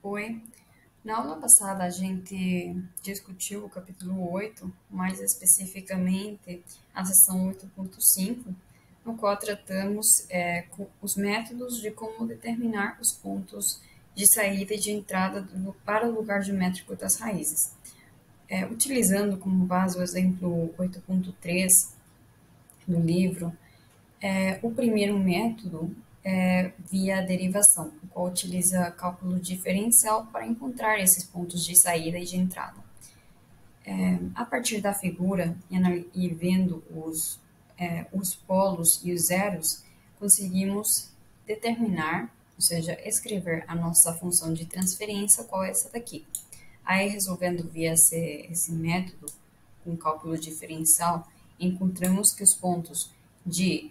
Oi, na aula passada a gente discutiu o capítulo 8, mais especificamente a seção 8.5, no qual tratamos os métodos de como determinar os pontos de saída e de entrada para o lugar geométrico das raízes. Utilizando como base o exemplo 8.3 do livro, o primeiro método é via derivação, o qual utiliza cálculo diferencial para encontrar esses pontos de saída e de entrada. A partir da figura e vendo os polos e os zeros, conseguimos determinar, ou seja, escrever a nossa função de transferência, qual é essa daqui. Aí, resolvendo via esse método, com cálculo diferencial, encontramos que os pontos de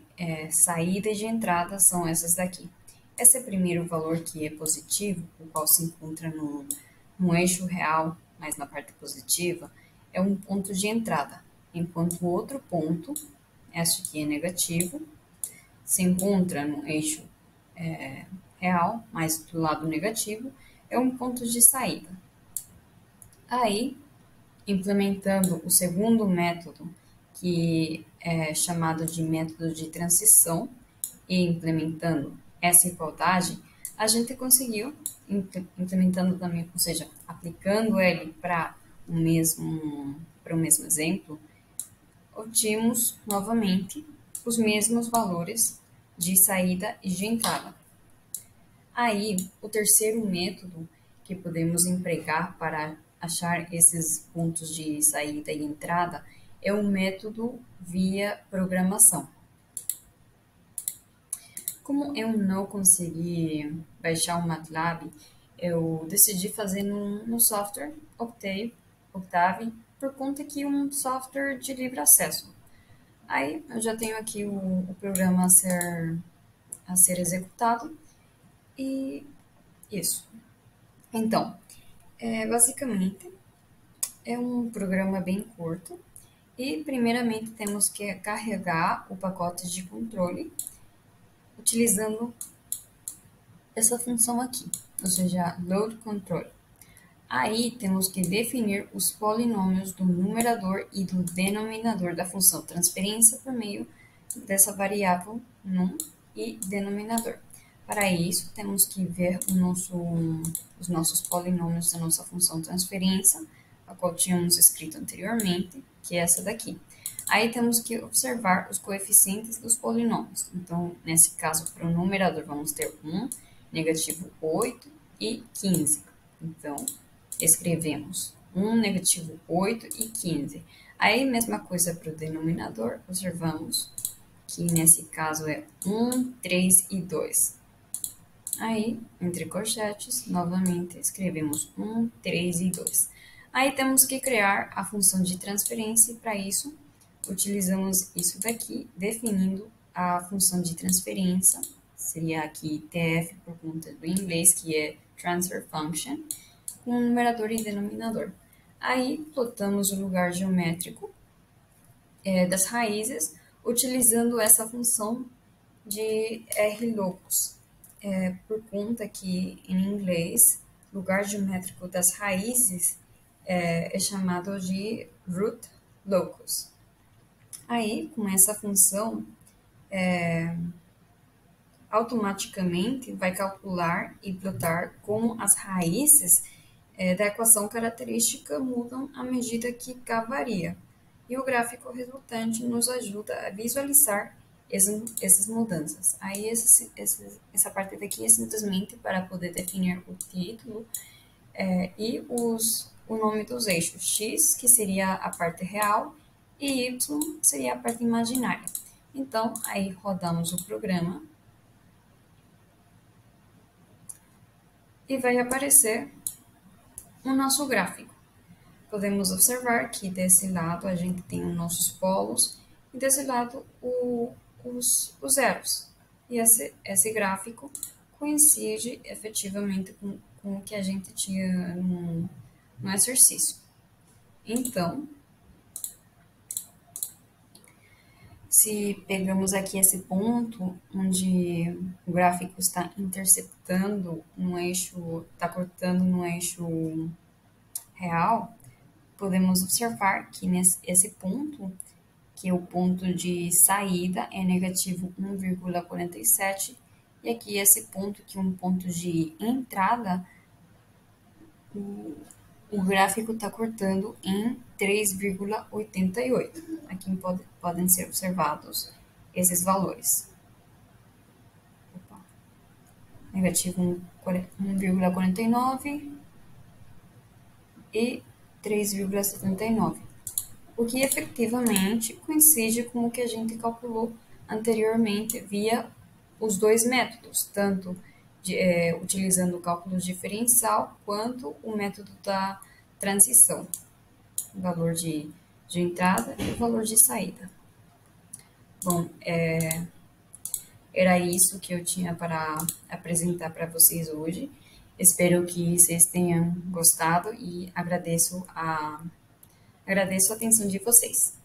saída e de entrada são essas daqui. Esse é o primeiro valor que é positivo, o qual se encontra no eixo real, mas na parte positiva, é um ponto de entrada, enquanto o outro ponto, este aqui é negativo, se encontra no eixo real, mas do lado negativo, é um ponto de saída. Aí, implementando o segundo método, que é chamado de método de transição, e implementando essa igualdade, a gente conseguiu, implementando também, ou seja, aplicando ele para o mesmo exemplo, obtínhamos novamente os mesmos valores de saída e de entrada. Aí, o terceiro método que podemos empregar para achar esses pontos de saída e entrada é o método via programação. Como eu não consegui baixar o MATLAB, eu decidi fazer no software Octave, por conta que é um software de livre acesso. Aí eu já tenho aqui o programa a ser executado e isso. Então, basicamente, é um programa bem curto e, primeiramente, temos que carregar o pacote de controle utilizando essa função aqui, ou seja, load control. Aí temos que definir os polinômios do numerador e do denominador da função transferência por meio dessa variável num e denominador. Para isso, temos que ver os nossos polinômios da nossa função transferência, a qual tínhamos escrito anteriormente, que é essa daqui. Aí temos que observar os coeficientes dos polinômios. Então, nesse caso, para o numerador, vamos ter 1, negativo 8 e 15. Então, escrevemos 1, negativo 8 e 15. Aí, mesma coisa para o denominador, observamos que nesse caso é 1, 3 e 2. Aí, entre corchetes, novamente escrevemos 1, 3 e 2. Aí temos que criar a função de transferência e para isso utilizamos isso daqui, definindo a função de transferência, seria aqui TF por conta do inglês, que é Transfer Function, com numerador e denominador. Aí plotamos o lugar geométrico das raízes, utilizando essa função de RLOCUS, por conta que em inglês, lugar geométrico das raízes é chamado de root locus. Aí, com essa função, automaticamente vai calcular e plotar como as raízes da equação característica mudam à medida que K varia. E o gráfico resultante nos ajuda a visualizar essas mudanças. Aí, essa parte daqui é simplesmente para poder definir o título e o nome dos eixos. X, que seria a parte real, e Y seria a parte imaginária. Então, aí rodamos o programa e vai aparecer o nosso gráfico. Podemos observar que desse lado a gente tem os nossos polos e desse lado os zeros. E esse gráfico coincide efetivamente com o que a gente tinha no exercício. Então, Se pegamos aqui esse ponto onde o gráfico está interceptando um eixo, está cortando no eixo real, podemos observar que nesse esse ponto, que é o ponto de saída, é negativo 1,47, e aqui esse ponto, que é um ponto de entrada, o gráfico está cortando em 3,88. Aqui podem ser observados esses valores. Opa. Negativo 1,49 e 3,79, o que efetivamente coincide com o que a gente calculou anteriormente via os dois métodos, tanto utilizando o cálculo diferencial quanto o método da transição, o valor de entrada e o valor de saída. Bom, era isso que eu tinha para apresentar para vocês hoje. Espero que vocês tenham gostado e agradeço a atenção de vocês.